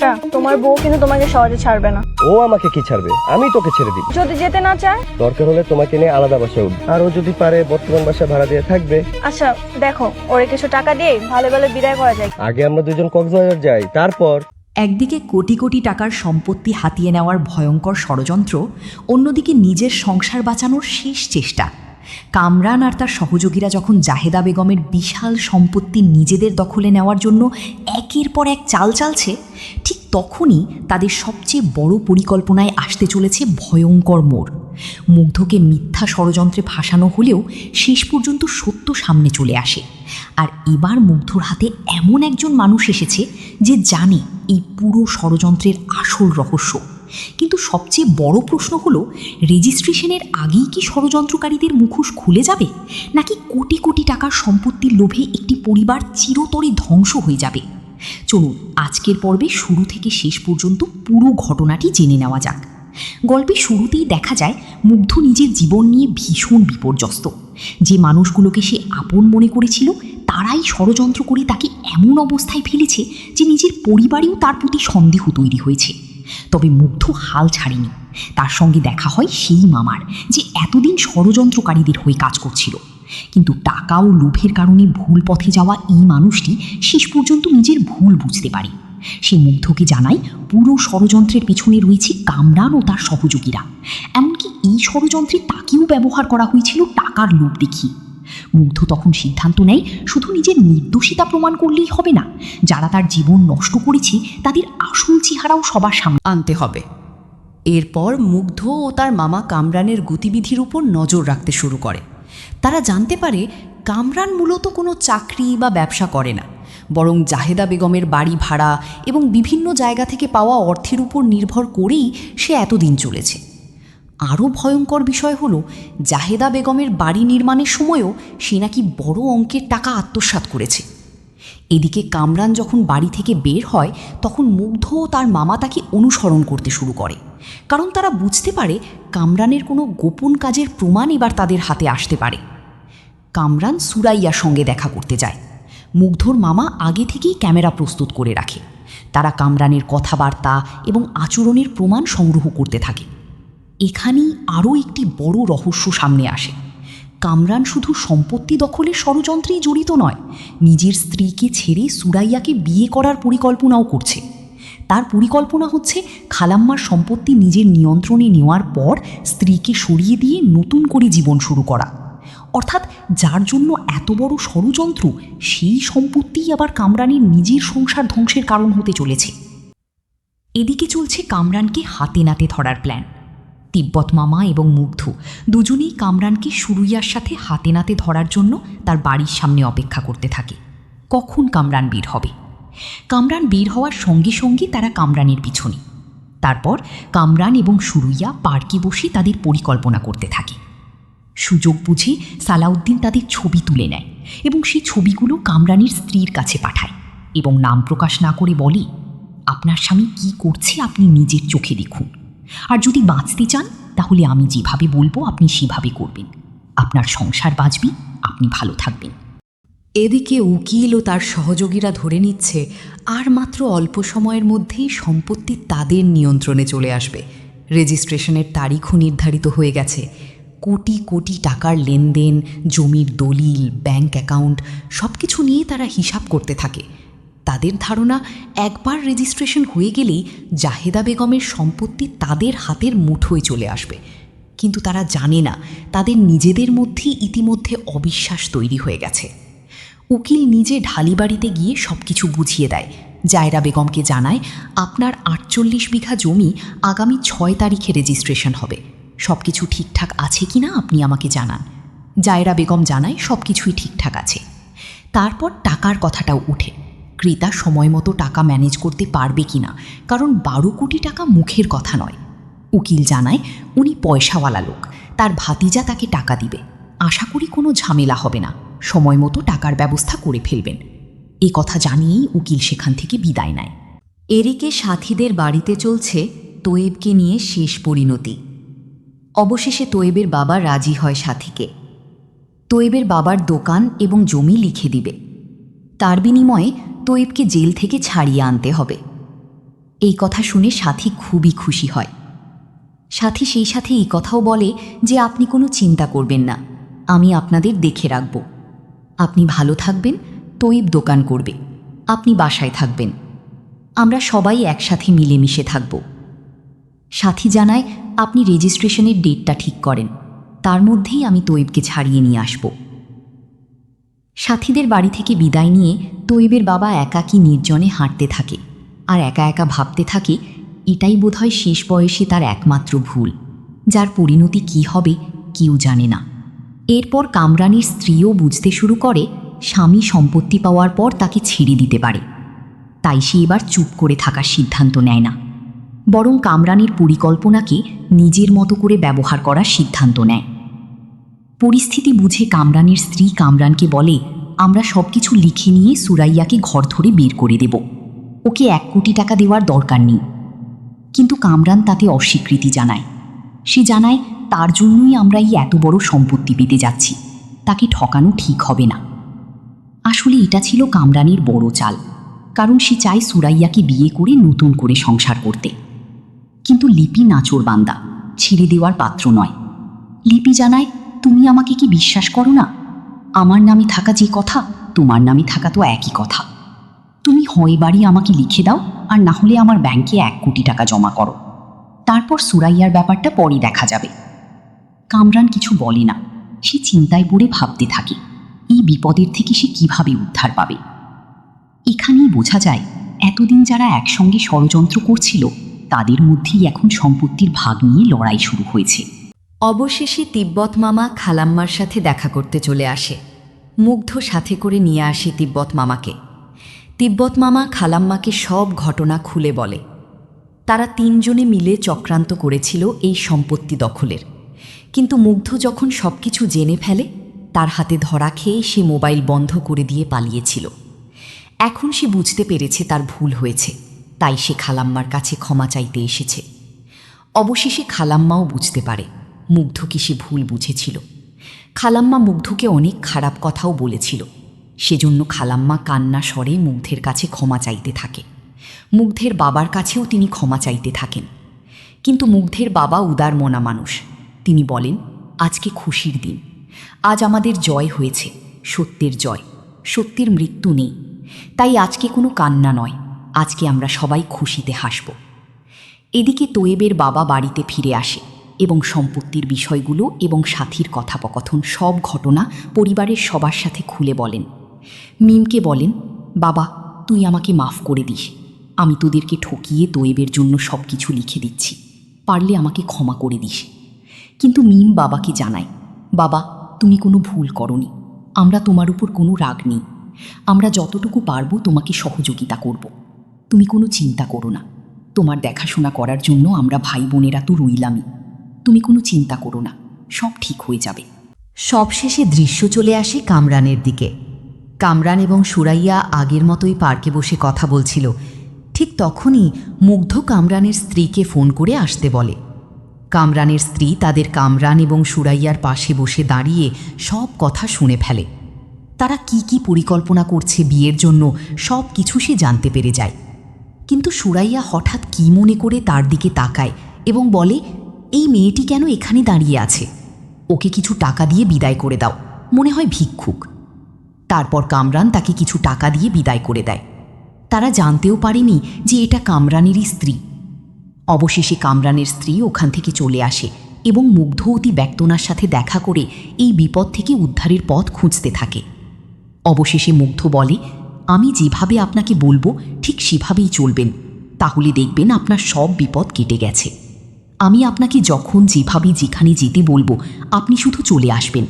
চাচা, তোমার বউ কিন্তু তোমাকে সহজে ছাড়বে না। ও আমাকে কি ছাড়বে? আমি তোকে ছেড়ে দিব। যদি যেতে না চায়? দরকার হলে তোমাকে নিয়ে আলাদা বাসায় উঠবে। আর ও যদি পারে বর্তমান বাসা ভাড়া দিয়ে থাকবে। আচ্ছা দেখো, ওরে কিছু টাকা দিয়ে ভালো ভালো বিদায় করা যায়। আগে আমরা দুজন কক্সবাজার যাই, তারপর। একদিকে কোটি কোটি টাকার সম্পত্তি হাতিয়ে নেওয়ার ভয়ঙ্কর ষড়যন্ত্র, অন্যদিকে নিজের সংসার বাঁচানোর শেষ চেষ্টা। কামরান আর তার সহযোগীরা যখন জাহেদা বেগমের বিশাল সম্পত্তি নিজেদের দখলে নেওয়ার জন্য একের পর এক চাল চালছে, ঠিক তখনই তাদের সবচেয়ে বড় পরিকল্পনায় আসতে চলেছে ভয়ঙ্কর মোড়। মুগ্ধকে মিথ্যা ষড়যন্ত্রে ফাঁসানো হলেও শেষ পর্যন্ত সত্য সামনে চলে আসে। আর এবার মুগ্ধর হাতে এমন একজন মানুষ এসেছে যে জানে এই পুরো ষড়যন্ত্রের আসল রহস্য। কিন্তু সবচেয়ে বড় প্রশ্ন হলো, রেজিস্ট্রেশনের আগেই কি ষড়যন্ত্রকারীদের মুখোশ খুলে যাবে, নাকি কোটি কোটি টাকার সম্পত্তির লোভে একটি পরিবার চিরতরে ধ্বংস হয়ে যাবে? চলুন আজকের পর্বে শুরু থেকে শেষ পর্যন্ত পুরো ঘটনাটি জেনে নেওয়া যাক। গল্পের শুরুতেই দেখা যায় মুগ্ধ নিজের জীবন নিয়ে ভীষণ বিপর্যস্ত। যে মানুষগুলোকে সে আপন মনে করেছিল তারাই ষড়যন্ত্র করে তাকে এমন অবস্থায় ফেলেছে যে নিজের পরিবারেও তার প্রতি সন্দেহ তৈরি হয়েছে। তবে মুগ্ধ হাল ছাড়েনি। তার সঙ্গে দেখা হয় সেই মামার, যে এতদিন ষড়যন্ত্রকারীদের হয়ে কাজ করছিল। কিন্তু টাকা ও লোভের কারণে ভুল পথে যাওয়া এই মানুষটি শেষ পর্যন্ত নিজের ভুল বুঝতে পারে। সে মুগ্ধকে জানায় পুরো ষড়যন্ত্রের পেছনে রয়েছে কামরান ও তার সহযোগীরা। এমনকি এই যন্ত্রে তাকেও ব্যবহার করা হয়েছিল টাকার লোভ দেখিয়ে। মুগ্ধ তখন সিদ্ধান্ত নেয় শুধু নিজের নির্দোষিতা প্রমাণ করলেই হবে না, যারা তার জীবন নষ্ট করেছে তাদের আসল চেহারাও সবার সামনে আনতে হবে। এরপর মুগ্ধ ও তার মামা কামরানের গতিবিধির উপর নজর রাখতে শুরু করে। তারা জানতে পারে কামরান মূলত কোনো চাকরি বা ব্যবসা করে না, বরং জাহেদা বেগমের বাড়ি ভাড়া এবং বিভিন্ন জায়গা থেকে পাওয়া অর্থের উপর নির্ভর করেই সে এতদিন চলেছে। আরও ভয়ঙ্কর বিষয় হলো, জাহেদা বেগমের বাড়ি নির্মাণের সময়ও সে নাকি বড় অঙ্কের টাকা আত্মসাৎ করেছে। এদিকে কামরান যখন বাড়ি থেকে বের হয় তখন মুগ্ধ ও তার মামা তাকে অনুসরণ করতে শুরু করে, কারণ তারা বুঝতে পারে কামরানের কোনো গোপন কাজের প্রমাণ এবার তাদের হাতে আসতে পারে। কামরান সুরাইয়ার সঙ্গে দেখা করতে যায়। মুগ্ধর মামা আগে থেকেই ক্যামেরা প্রস্তুত করে রাখে। তারা কামরানের কথাবার্তা এবং আচরণের প্রমাণ সংগ্রহ করতে থাকে। এখানেই আরও একটি বড় রহস্য সামনে আসে। কামরান শুধু সম্পত্তি দখলের ষড়যন্ত্রেই জড়িত নয়, নিজের স্ত্রীকে ছেড়ে সুরাইয়াকে বিয়ে করার পরিকল্পনাও করছে। তার পরিকল্পনা হচ্ছে খালাম্মার সম্পত্তি নিজের নিয়ন্ত্রণে নেওয়ার পর স্ত্রীকে সরিয়ে দিয়ে নতুন করে জীবন শুরু করা। অর্থাৎ যার জন্য এত বড় ষড়যন্ত্র, সেই সম্পত্তিই আবার কামরানের নিজের সংসার ধ্বংসের কারণ হতে চলেছে। এদিকে চলছে কামরানকে হাতে নাতে ধরার প্ল্যান। তিব্বত মামা এবং মুগ্ধ দুজনেই কামরানকে সুরুইয়ার সাথে হাতে নাতে ধরার জন্য তার বাড়ির সামনে অপেক্ষা করতে থাকে। কখন কামরান বের হবে? কামরান বের হওয়ার সঙ্গে সঙ্গে তারা কামরানের পিছনে। তারপর কামরান এবং সুরুইয়া পার্কে বসে তাদের পরিকল্পনা করতে থাকে। সুযোগ বুঝে সালাউদ্দিন তাদের ছবি তুলে নেয় এবং সেই ছবিগুলো কামরানের স্ত্রীর কাছে পাঠায় এবং নাম প্রকাশ না করে বলে, আপনার স্বামী কী করছে আপনি নিজের চোখে দেখুন, আর যদি বাঁচতে চান তাহলে আমি যেভাবে বলবো আপনি সেভাবে করবেন। আপনার সংসার বাঁচবে, আপনি ভালো থাকবেন। এদিকে উকিল ও তার সহযোগীরা ধরে নিচ্ছে আর মাত্র অল্প সময়ের মধ্যেই সম্পত্তি তাদের নিয়ন্ত্রণে চলে আসবে। রেজিস্ট্রেশনের তারিখও নির্ধারিত হয়ে গেছে। কোটি কোটি টাকার লেনদেন, জমির দলিল, ব্যাংক অ্যাকাউন্ট সব কিছু নিয়ে তারা হিসাব করতে থাকে। তাদের ধারণা একবার রেজিস্ট্রেশন হয়ে গেলেই জাহেদা বেগমের সম্পত্তি তাদের হাতের মুঠোয় চলে আসবে। কিন্তু তারা জানে না তাদের নিজেদের মধ্যেই ইতিমধ্যে অবিশ্বাস তৈরি হয়ে গেছে। উকিল নিজে ঢালিবাড়িতে গিয়ে সব কিছু বুঝিয়ে দেয়। জায়রা বেগমকে জানায়, আপনার 48 বিঘা জমি আগামী 6 তারিখে রেজিস্ট্রেশন হবে। সব কিছু ঠিকঠাক আছে কি না আপনি আমাকে জানান। জায়রা বেগম জানায় সব কিছুই ঠিকঠাক আছে। তারপর টাকার কথাটাও উঠে। ক্রেতা সময় মতো টাকা ম্যানেজ করতে পারবে কি না, কারণ 12 কোটি টাকা মুখের কথা নয়। উকিল জানায় উনি পয়সাওয়ালা লোক, তার ভাতিজা তাকে টাকা দিবে। আশা করি কোনো ঝামেলা হবে না, সময় মতো টাকার ব্যবস্থা করে ফেলবেন। এ কথা জানিয়েই উকিল সেখান থেকে বিদায় নেয়। এরিকে সাথীদের বাড়িতে চলছে তোয়েবকে নিয়ে শেষ পরিণতি। অবশেষে তোয়েবের বাবা রাজি হয় সাথীকে। তোয়েবের বাবার দোকান এবং জমি লিখে দিবে। তার বিনিময়ে তোয়েবকে জেল থেকে ছাড়িয়ে আনতে হবে। এই কথা শুনে সাথী খুবই খুশি হয়। সাথী সেই সাথে এই কথাও বলে যে আপনি কোনো চিন্তা করবেন না, আমি আপনাদের দেখে রাখব। আপনি ভালো থাকবেন, তৈব দোকান করবে, আপনি বাসায় থাকবেন, আমরা সবাই একসাথে মিলেমিশে থাকব। সাথী জানায় আপনি রেজিস্ট্রেশনের ডেটটা ঠিক করেন, তার মধ্যেই আমি তৈবকে ছাড়িয়ে নিয়ে আসব। সাথীদের বাড়ি থেকে বিদায় নিয়ে তৈবের বাবা একাকী নির্জনে হাঁটতে থাকে আর একা একা ভাবতে থাকে এটাই বোধহয় শেষ বয়সে তার একমাত্র ভুল, যার পরিণতি কী হবে কেউ জানে না। এরপর কামরানের স্ত্রীও বুঝতে শুরু করে স্বামী সম্পত্তি পাওয়ার পর তাকে ছেড়ে দিতে পারে, তাই সে এবার চুপ করে থাকার সিদ্ধান্ত নেয় না, বরং কামরানের পরিকল্পনাকে নিজের মতো করে ব্যবহার করার সিদ্ধান্ত নেয়। পরিস্থিতি বুঝে কামরানের স্ত্রী কামরানকে বলে আমরা সব কিছু লিখে নিয়ে সুরাইয়াকে ঘর ধরে বের করে দেব, ওকে 1 কোটি টাকা দেওয়ার দরকার নেই। কিন্তু কামরান তাতে অস্বীকৃতি জানায়। সে জানায় তার জন্যই আমরা এই এত বড় সম্পত্তি পেতে যাচ্ছি, তাকে ঠকানো ঠিক হবে না। আসলে এটা ছিল কামরানের বড় চাল, কারণ সে চায় সুরাইয়াকে বিয়ে করে নতুন করে সংসার করতে। কিন্তু লিপি নাছোড়বান্দা, ছেড়ে দেওয়ার পাত্র নয়। লিপি জানায় তুমি আমাকে কি বিশ্বাস করো না? আমার নামে থাকা যে কথা তোমার নামে থাকা তো একই কথা। তুমি হয় বাড়ি আমাকে লিখে দাও, আর না হলে আমার ব্যাংকে 1 কোটি টাকা জমা করো, তারপর সুরাইয়ার ব্যাপারটা পরে দেখা যাবে। কামরান কিছু বলে না, সে চিন্তায় পড়ে ভাবতে থাকে এই বিপদের থেকে সে কিভাবে উদ্ধার পাবে। এখানেই বোঝা যায় এতদিন যারা একসঙ্গে ষড়যন্ত্র করছিল তাদের মধ্যেই এখন সম্পত্তির ভাগ নিয়ে লড়াই শুরু হয়েছে। অবশেষে তিব্বত মামা খালাম্মার সাথে দেখা করতে চলে আসে। মুগ্ধ সাথে করে নিয়ে আসে তিব্বত মামাকে। তিব্বত মামা খালাম্মাকে সব ঘটনা খুলে বলে। তারা 3 জনে মিলে চক্রান্ত করেছিল এই সম্পত্তি দখলের, কিন্তু মুগ্ধ যখন সব কিছু জেনে ফেলে তার হাতে ধরা খেয়ে সে মোবাইল বন্ধ করে দিয়ে পালিয়েছিল। এখন সে বুঝতে পেরেছে তার ভুল হয়েছে, তাই সে খালাম্মার কাছে ক্ষমা চাইতে এসেছে। অবশেষে খালাম্মাও বুঝতে পারে মুগ্ধকে সে ভুল বুঝেছিল। খালাম্মা মুগ্ধকে অনেক খারাপ কথাও বলেছিল, সেজন্য খালাম্মা কান্না স্বরে মুগ্ধের কাছে ক্ষমা চাইতে থাকে। মুগ্ধের বাবার কাছেও তিনি ক্ষমা চাইতে থাকেন, কিন্তু মুগ্ধের বাবা উদার মনা মানুষ। তিনি বলেন আজকে খুশির দিন, আজ আমাদের জয় হয়েছে, সত্যের জয়, সত্যের মৃত্যু নেই, তাই আজকে কোনো কান্না নয়, আজকে আমরা সবাই খুশিতে হাসব। এদিকে তোয়েবের বাবা বাড়িতে ফিরে আসে এবং সম্পত্তির বিষয়গুলো এবং সাথীর কথোপকথন সব ঘটনা পরিবারের সবার সাথে খুলে বলেন। মিমকে বলেন বাবা তুই আমাকে মাফ করে দিস, আমি তোদেরকে ঠকিয়ে তোয়েবের জন্য সব কিছু লিখে দিচ্ছি, পারলে আমাকে ক্ষমা করে দিস। কিন্তু মিম বাবাকে জানায় বাবা তুমি কোনো ভুল করনি, আমরা তোমার উপর কোনো রাগ নেই, আমরা যতটুকু পারবো তোমাকে সহযোগিতা করব, তুমি কোনো চিন্তা করো না, তোমার দেখাশোনা করার জন্য আমরা ভাই বোনেরা তো রইলামই, তুমি কোনো চিন্তা করো না, সব ঠিক হয়ে যাবে। সবশেষে দৃশ্য চলে আসে কামরানের দিকে। কামরান এবং সুরাইয়া আগের মতোই পার্কে বসে কথা বলছিল। ঠিক তখনই মুগ্ধ কামরানের স্ত্রীকে ফোন করে আসতে বলে। কামরানের স্ত্রী তাদের কামরান এবং সুরাইয়ার পাশে বসে দাঁড়িয়ে সব কথা শুনে ফেলে। তারা কি কি পরিকল্পনা করছে বিয়ের জন্য সব কিছু সে জানতে পেরে যায়। কিন্তু সুরাইয়া হঠাৎ কি মনে করে তার দিকে তাকায় এবং বলে এই মেয়েটি কেন এখানে দাঁড়িয়ে আছে, ওকে কিছু টাকা দিয়ে বিদায় করে দাও, মনে হয় ভিক্ষুক। তারপর কামরান তাকে কিছু টাকা দিয়ে বিদায় করে দেয়। তারা জানতেও পারেনি যে এটা কামরানেরই স্ত্রী। অবশেষে কামরানের স্ত্রী ওখান থেকে চলে আসে এবং মুগ্ধ অতি ব্যক্তনার সাথে দেখা করে এই বিপদ থেকে উদ্ধারের পথ খুঁজতে থাকে। অবশেষে মুগ্ধ বলে আমি যেভাবে আপনাকে বলবো ঠিক সেভাবেই চলবেন, তাহলে দেখবেন আপনার সব বিপদ কেটে গেছে। আমি আপনাকে যখন যেভাবে যেখানে যেতে বলবো আপনি শুধু চলে আসবেন,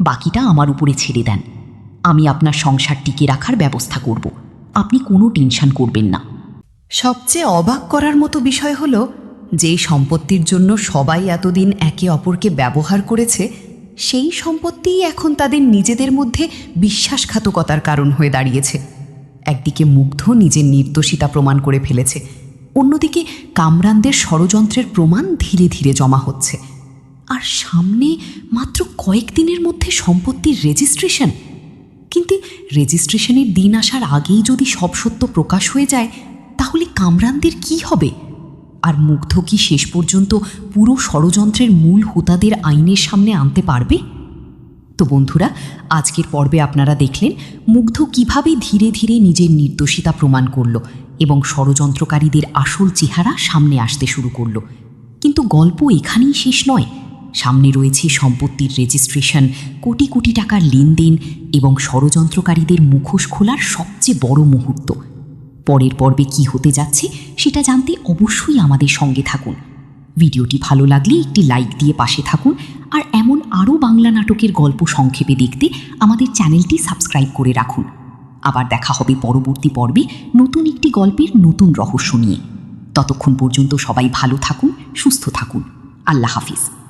বাকিটা আমার উপরে ছেড়ে দেন। আমি আপনার সংসার টিকে রাখার ব্যবস্থা করব, আপনি কোনো টেনশন করবেন না। সবচেয়ে অবাক করার মতো বিষয় হলো যে সম্পত্তির জন্য সবাই এতদিন একে অপরকে ব্যবহার করেছে, সেই সম্পত্তিই এখন তাদের নিজেদের মধ্যে বিশ্বাসঘাতকতার কারণ হয়ে দাঁড়িয়েছে। একদিকে মুগ্ধ নিজের নির্দোষিতা প্রমাণ করে ফেলেছে, অন্যদিকে কামরানদের ষড়যন্ত্রের প্রমাণ ধীরে ধীরে জমা হচ্ছে, আর সামনে মাত্র কয়েকদিনের মধ্যে সম্পত্তির রেজিস্ট্রেশন। কিন্তু রেজিস্ট্রেশনের দিন আসার আগেই যদি সব সত্য প্রকাশ হয়ে যায়, তাহলে তাহলে কামরানদের কি হবে? আর মুগ্ধ কি শেষ পর্যন্ত পুরো ষড়যন্ত্রের মূল হোতাদের আইনের সামনে আনতে পারবে? তো বন্ধুরা, আজকের পর্বে আপনারা দেখলেন মুগ্ধ কিভাবে ধীরে ধীরে নিজের নির্দোষিতা প্রমাণ করল এবং ষড়যন্ত্রকারীদের আসল চেহারা সামনে আসতে শুরু করল। কিন্তু গল্প এখানেই শেষ নয়। সামনে রয়েছে সম্পত্তির রেজিস্ট্রেশন, কোটি কোটি টাকার লেনদেন এবং ষড়যন্ত্রকারীদের মুখোশ খোলার সবচেয়ে বড় মুহূর্ত। পরের পর্বে কি হতে যাচ্ছে সেটা জানতে অবশ্যই আমাদের সঙ্গে থাকুন। ভিডিওটি ভালো লাগলে একটি লাইক দিয়ে পাশে থাকুন, আর এমন আরও বাংলা নাটকের গল্প সংক্ষেপে দেখতে আমাদের চ্যানেলটি সাবস্ক্রাইব করে রাখুন। আবার দেখা হবে পরবর্তী পর্বে নতুন একটি গল্পের নতুন রহস্য নিয়ে। ততক্ষণ পর্যন্ত সবাই ভালো থাকুন, সুস্থ থাকুন। আল্লাহ হাফিজ।